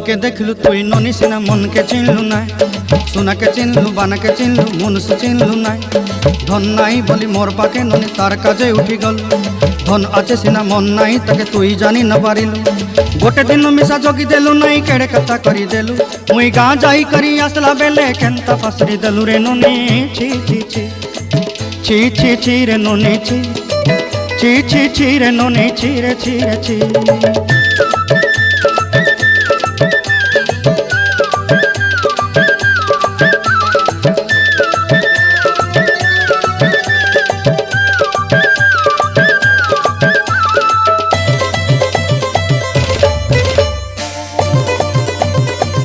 के देखलू तुई ननी सिना मन के चिन्हलू ना सोना के चिन्हलू बाना के चिन्हलू मनुष्य चिन्हलू ना धन नाई बोली मोर पाके ननी तार काजे उठी गल धन आचे सिना मन नाई ताके तुई जानी न पारिलू गोटे दिन मिसा जगी देलू नाई केड़े कथा करी देलू मुई गाँ जाई करी आसला बेले केंता पासरी देलू रे ननी छी छी छी छी छी छी रे ननी छी छी छी छी रे ननी छी रे छी रे छी।